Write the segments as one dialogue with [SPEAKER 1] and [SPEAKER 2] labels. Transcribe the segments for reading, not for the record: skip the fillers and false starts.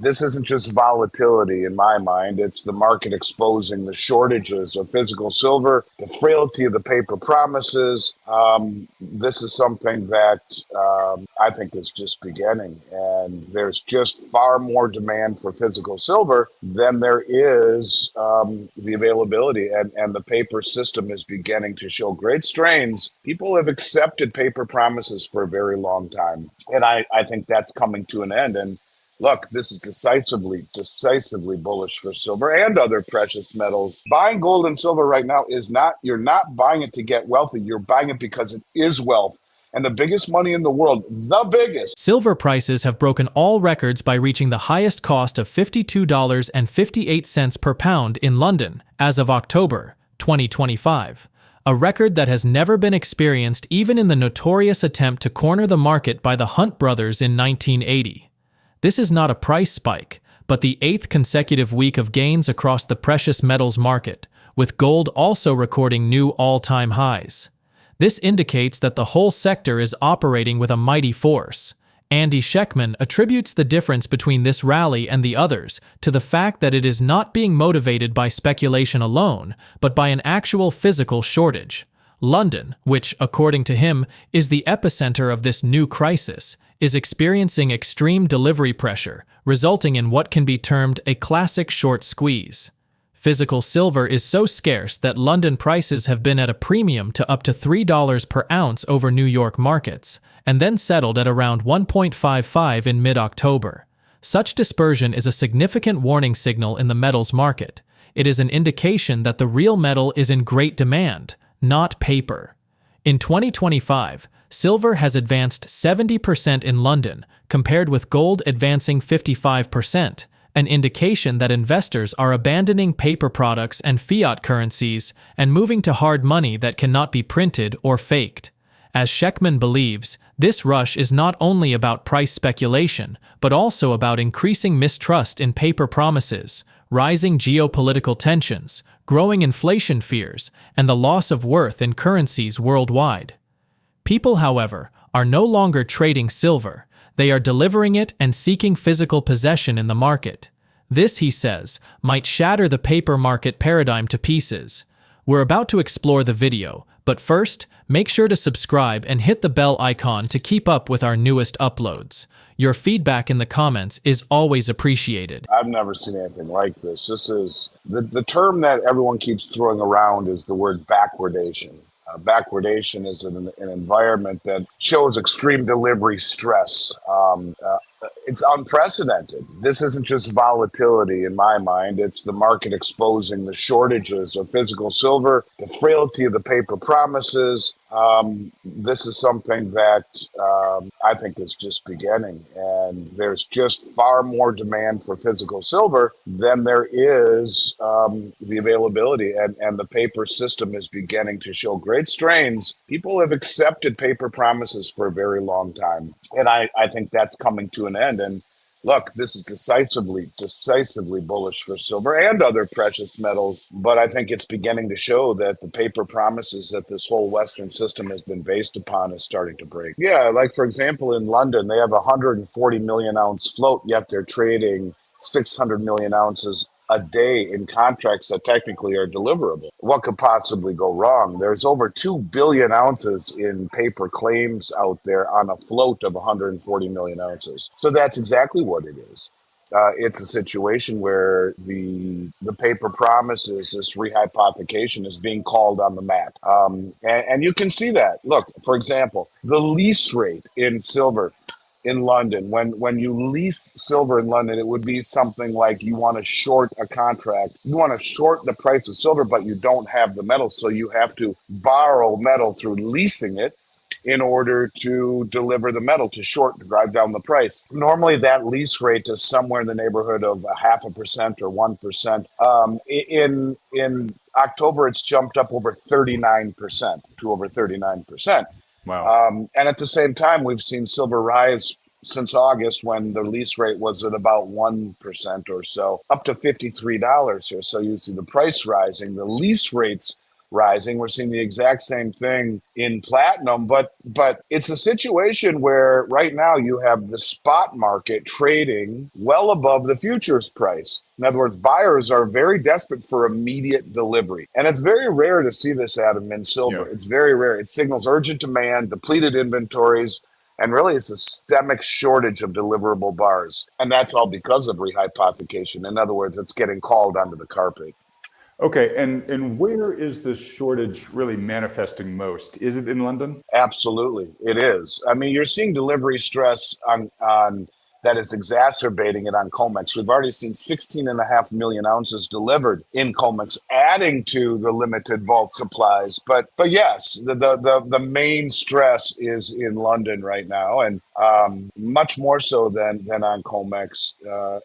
[SPEAKER 1] This isn't just volatility in my mind. It's the market exposing the shortages of physical silver, the frailty of the paper promises. This is something that I think is just beginning. And there's just far more demand for physical silver than there is the availability. And the paper system is beginning to show great strains. People have accepted paper promises for a very long time. And I think that's coming to an end. And look, this is decisively bullish for silver and other precious metals. Buying gold and silver right now is not, you're not buying it to get wealthy. You're buying it because it is wealth. And the biggest money in the world, the biggest.
[SPEAKER 2] Silver prices have broken all records by reaching the highest cost of $52.58 per pound in London as of October 2025. A record that has never been experienced even in the notorious attempt to corner the market by the Hunt brothers in 1980. This is not a price spike, but the 8th consecutive week of gains across the precious metals market, with gold also recording new all-time highs. This indicates that the whole sector is operating with a mighty force. Andy Schectman attributes the difference between this rally and the others to the fact that it is not being motivated by speculation alone, but by an actual physical shortage. London, which, according to him, is the epicenter of this new crisis, is experiencing extreme delivery pressure, resulting in what can be termed a classic short squeeze. Physical silver is so scarce that London prices have been at a premium to up to $3 per ounce over New York markets, and then settled at around 1.55 in mid-October. Such dispersion is a significant warning signal in the metals market. It is an indication that the real metal is in great demand, not paper. In 2025, silver has advanced 70% in London, compared with gold advancing 55%, an indication that investors are abandoning paper products and fiat currencies and moving to hard money that cannot be printed or faked. As Schectman believes, this rush is not only about price speculation, but also about increasing mistrust in paper promises, rising geopolitical tensions, growing inflation fears, and the loss of worth in currencies worldwide. People, however, are no longer trading silver. They are delivering it and seeking physical possession in the market. This, he says, might shatter the paper market paradigm to pieces. We're about to explore the video, but first, make sure to subscribe and hit the bell icon to keep up with our newest uploads. Your feedback in the comments is always appreciated.
[SPEAKER 1] I've never seen anything like this. This is the term that everyone keeps throwing around is the word backwardation. Backwardation is an environment that shows extreme delivery stress. It's unprecedented. This isn't just volatility in my mind. It's the market exposing the shortages of physical silver, the frailty of the paper promises. This is something that I think is just beginning. And there's just far more demand for physical silver than there is the availability. And the paper system is beginning to show great strains. People have accepted paper promises for a very long time. And I think that's coming to an end. And look, this is decisively bullish for silver and other precious metals. But I think it's beginning to show that the paper promises that this whole Western system has been based upon is starting to break. Yeah, like for example, in London, they have a 140 million ounce float, yet they're trading 600 million ounces a day in contracts that technically are deliverable. What could possibly go wrong? There's over 2 billion ounces in paper claims out there on a float of 140 million ounces. So that's exactly what it is. It's a situation where the paper promises, this rehypothecation is being called on the map. And you can see that. Look, for example, the lease rate in silver in London, when you lease silver in London, it would be something like you want to short a contract. You want to short the price of silver, but you don't have the metal. So you have to borrow metal through leasing it in order to deliver the metal, to drive down the price. Normally that lease rate is somewhere in the neighborhood of 0.5% or 1%. In October, it's jumped up over 39% to over 39%.
[SPEAKER 3] Wow.
[SPEAKER 1] And at the same time, we've seen silver rise since August when the lease rate was at about 1% or so, up to $53 here. So you see the price rising. The lease rates rising. We're seeing the exact same thing in platinum, but it's a situation where right now you have the spot market trading well above the futures price. In other words, buyers are very desperate for immediate delivery. And it's very rare to see this, Adam, in silver.
[SPEAKER 3] Yeah.
[SPEAKER 1] It's very rare. It signals urgent demand, depleted inventories, and really it's a systemic shortage of deliverable bars. And that's all because of rehypothecation. In other words, it's getting called onto the carpet.
[SPEAKER 3] Okay, and where is this shortage really manifesting most? Is it in London?
[SPEAKER 1] Absolutely, it is. I mean, you're seeing delivery stress on that is exacerbating it on COMEX. We've already seen 16.5 million ounces delivered in COMEX, adding to the limited vault supplies. But yes, the main stress is in London right now, and much more so than on COMEX.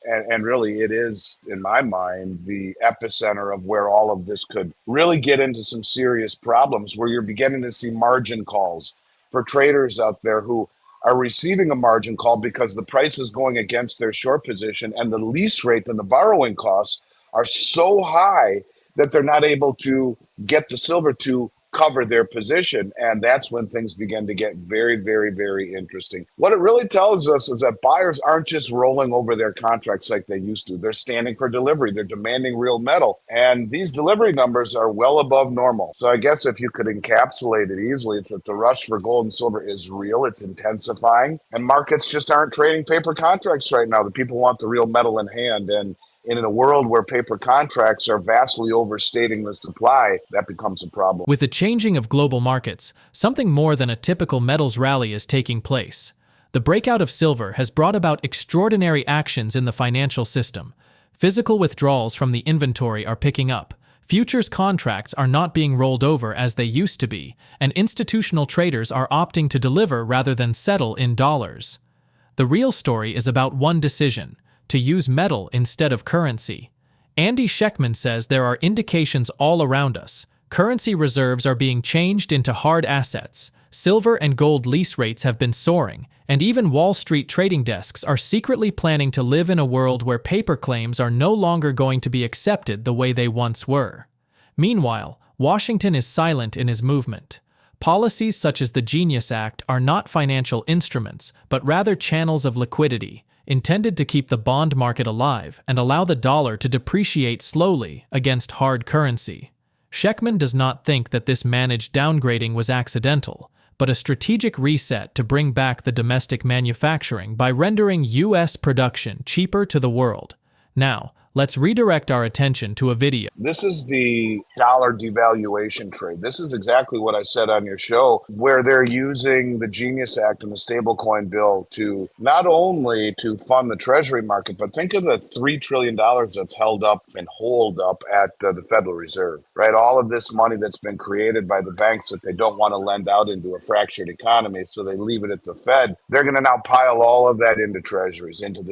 [SPEAKER 1] And really, it is, in my mind, the epicenter of where all of this could really get into some serious problems, where you're beginning to see margin calls for traders out there who are receiving a margin call because the price is going against their short position, and the lease rate and the borrowing costs are so high that they're not able to get the silver to cover their position. And that's when things begin to get very, very, very interesting. What it really tells us is that buyers aren't just rolling over their contracts like they used to. They're standing for delivery. They're demanding real metal. And these delivery numbers are well above normal. So I guess if you could encapsulate it easily, it's that the rush for gold and silver is real. It's intensifying. And markets just aren't trading paper contracts right now. The people want the real metal in hand. And in a world where paper contracts are vastly overstating the supply, that becomes a problem.
[SPEAKER 2] With the changing of global markets, something more than a typical metals rally is taking place. The breakout of silver has brought about extraordinary actions in the financial system. Physical withdrawals from the inventory are picking up. Futures contracts are not being rolled over as they used to be, and institutional traders are opting to deliver rather than settle in dollars. The real story is about one decision: to use metal instead of currency. Andy Schectman says there are indications all around us. Currency reserves are being changed into hard assets. Silver and gold lease rates have been soaring, and even Wall Street trading desks are secretly planning to live in a world where paper claims are no longer going to be accepted the way they once were. Meanwhile, Washington is silent in his movement. Policies such as the Genius Act are not financial instruments, but rather channels of liquidity, intended to keep the bond market alive and allow the dollar to depreciate slowly against hard currency. Schectman does not think that this managed downgrading was accidental, but a strategic reset to bring back the domestic manufacturing by rendering U.S. production cheaper to the world. Now, let's redirect our attention to a video.
[SPEAKER 1] This is the dollar devaluation trade. This is exactly what I said on your show, where they're using the Genius Act and the stablecoin bill to not only to fund the treasury market, but think of the $3 trillion that's held up and holed up at the Federal Reserve, right? All of this money that's been created by the banks that they don't want to lend out into a fractured economy, so they leave it at the Fed. They're going to now pile all of that into treasuries, into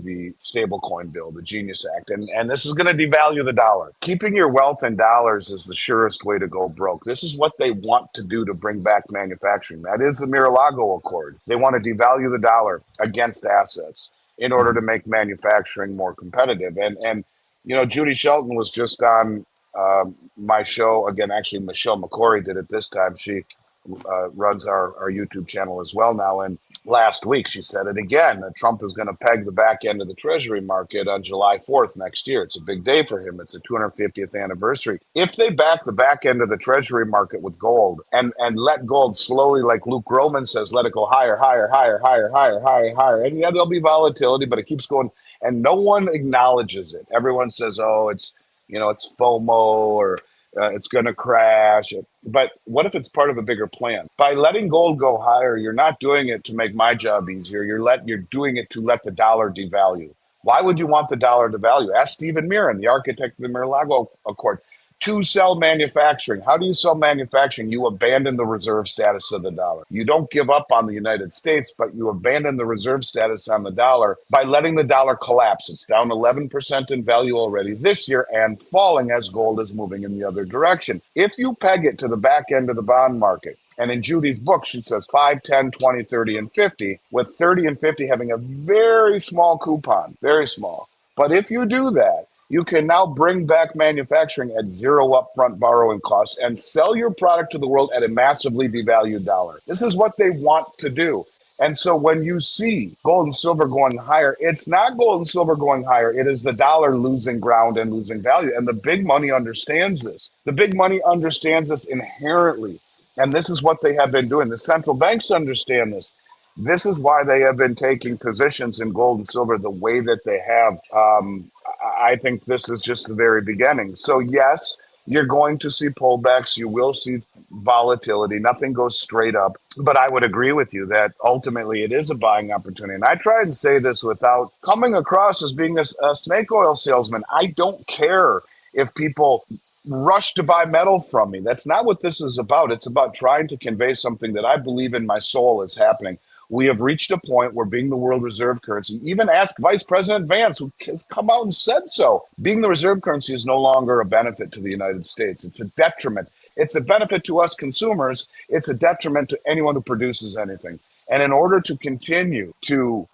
[SPEAKER 1] the stablecoin bill, the Genius Act. And this is going to devalue the dollar. Keeping your wealth in dollars is the surest way to go broke. This is what they want to do to bring back manufacturing. That is the Mar-a-Lago Accord. They want to devalue the dollar against assets in order to make manufacturing more competitive. And you know, Judy Shelton was just on my show again. Actually, Michelle McCory did it this time. She runs our YouTube channel as well now. And last week, she said it again, that Trump is going to peg the back end of the Treasury market on July 4th next year. It's a big day for him. It's the 250th anniversary. If they back the back end of the Treasury market with gold and let gold slowly, like Luke Groman says, let it go higher, higher, higher, higher, higher, higher, higher. And yeah, there'll be volatility, but it keeps going. And no one acknowledges it. Everyone says, oh, it's, you know, it's FOMO or it's going to crash. But what if it's part of a bigger plan? By letting gold go higher, you're not doing it to make my job easier. You're doing it to let the dollar devalue. Why would you want the dollar to value? Ask Stephen Mirren, the architect of the Mar-a-Lago Accord. To sell manufacturing. How do you sell manufacturing? You abandon the reserve status of the dollar. You don't give up on the United States, but you abandon the reserve status on the dollar by letting the dollar collapse. It's down 11% in value already this year and falling as gold is moving in the other direction. If you peg it to the back end of the bond market, and in Judy's book, she says 5, 10, 20, 30, and 50, with 30 and 50 having a very small coupon, very small. But if you do that, You can now bring back manufacturing at zero upfront borrowing costs and sell your product to the world at a massively devalued dollar. This is what they want to do. And so when you see gold and silver going higher, it's not gold and silver going higher. It is the dollar losing ground and losing value. And the big money understands this. The big money understands this inherently. And this is what they have been doing. The central banks understand this. This is why they have been taking positions in gold and silver the way that they have. I think this is just the very beginning. So, yes, you're going to see pullbacks. You will see volatility. Nothing goes straight up. But I would agree with you that ultimately it is a buying opportunity. And I try and say this without coming across as being a snake oil salesman. I don't care if people rush to buy metal from me. That's not what this is about. It's about trying to convey something that I believe in my soul is happening. We have reached a point where being the world reserve currency, even ask Vice President Vance, who has come out and said so, being the reserve currency is no longer a benefit to the United States. It's a detriment. It's a benefit to us consumers. It's a detriment to anyone who produces anything. And in order to continue to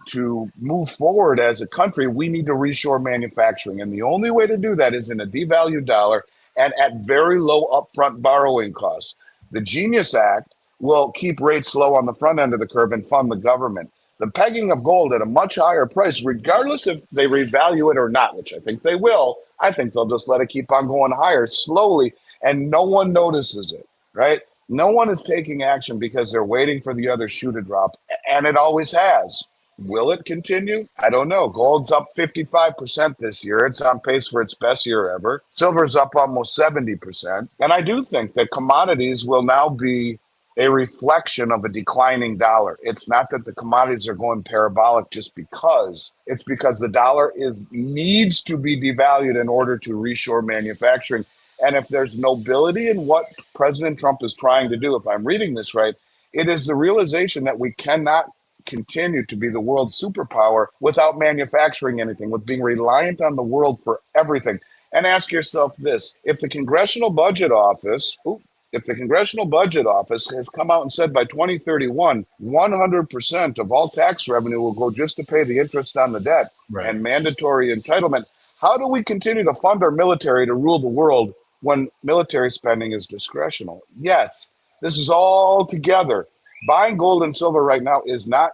[SPEAKER 1] move forward as a country, we need to reshore manufacturing. And the only way to do that is in a devalued dollar and at very low upfront borrowing costs. The Genius Act will keep rates low on the front end of the curve and fund the government. The pegging of gold at a much higher price, regardless if they revalue it or not, which I think they will, I think they'll just let it keep on going higher slowly, and no one notices it, right? No one is taking action because they're waiting for the other shoe to drop, and it always has. Will it continue? I don't know. Gold's up 55% this year. It's on pace for its best year ever. Silver's up almost 70%. And I do think that commodities will now be a reflection of a declining dollar. It's not that the commodities are going parabolic just because. It's because the dollar needs to be devalued in order to reshore manufacturing. And if there's nobility in what President Trump is trying to do, if I'm reading this right, it is the realization that we cannot continue to be the world's superpower without manufacturing anything, with being reliant on the world for everything. And ask yourself this: if the Congressional Budget Office has come out and said by 2031, 100% of all tax revenue will go just to pay the interest on the debt and mandatory entitlement, how do we continue to fund our military to rule the world when military spending is discretional? Yes, this is all together. Buying gold and silver right now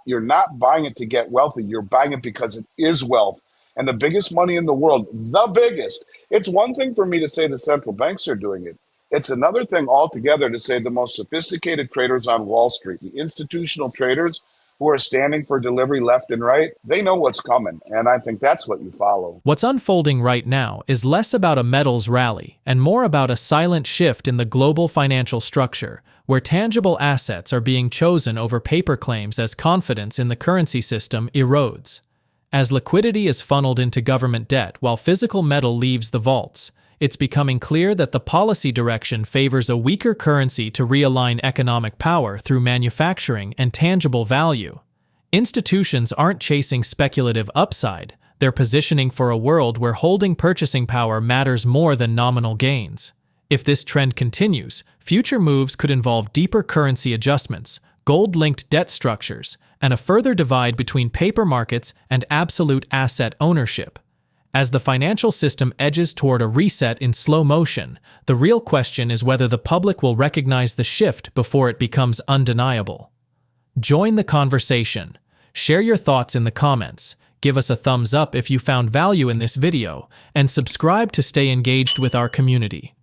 [SPEAKER 1] you're not buying it to get wealthy. You're buying it because it is wealth. And the biggest money in the world, the biggest. It's one thing for me to say the central banks are doing it. It's another thing altogether to say the most sophisticated traders on Wall Street, the institutional traders who are standing for delivery left and right, they know what's coming. And I think that's what you follow.
[SPEAKER 2] What's unfolding right now is less about a metals rally and more about a silent shift in the global financial structure, where tangible assets are being chosen over paper claims as confidence in the currency system erodes. As liquidity is funneled into government debt while physical metal leaves the vaults, it's becoming clear that the policy direction favors a weaker currency to realign economic power through manufacturing and tangible value. Institutions aren't chasing speculative upside, they're positioning for a world where holding purchasing power matters more than nominal gains. If this trend continues, future moves could involve deeper currency adjustments, gold-linked debt structures, and a further divide between paper markets and absolute asset ownership. As the financial system edges toward a reset in slow motion, the real question is whether the public will recognize the shift before it becomes undeniable. Join the conversation. Share your thoughts in the comments. Give us a thumbs up if you found value in this video, and subscribe to stay engaged with our community.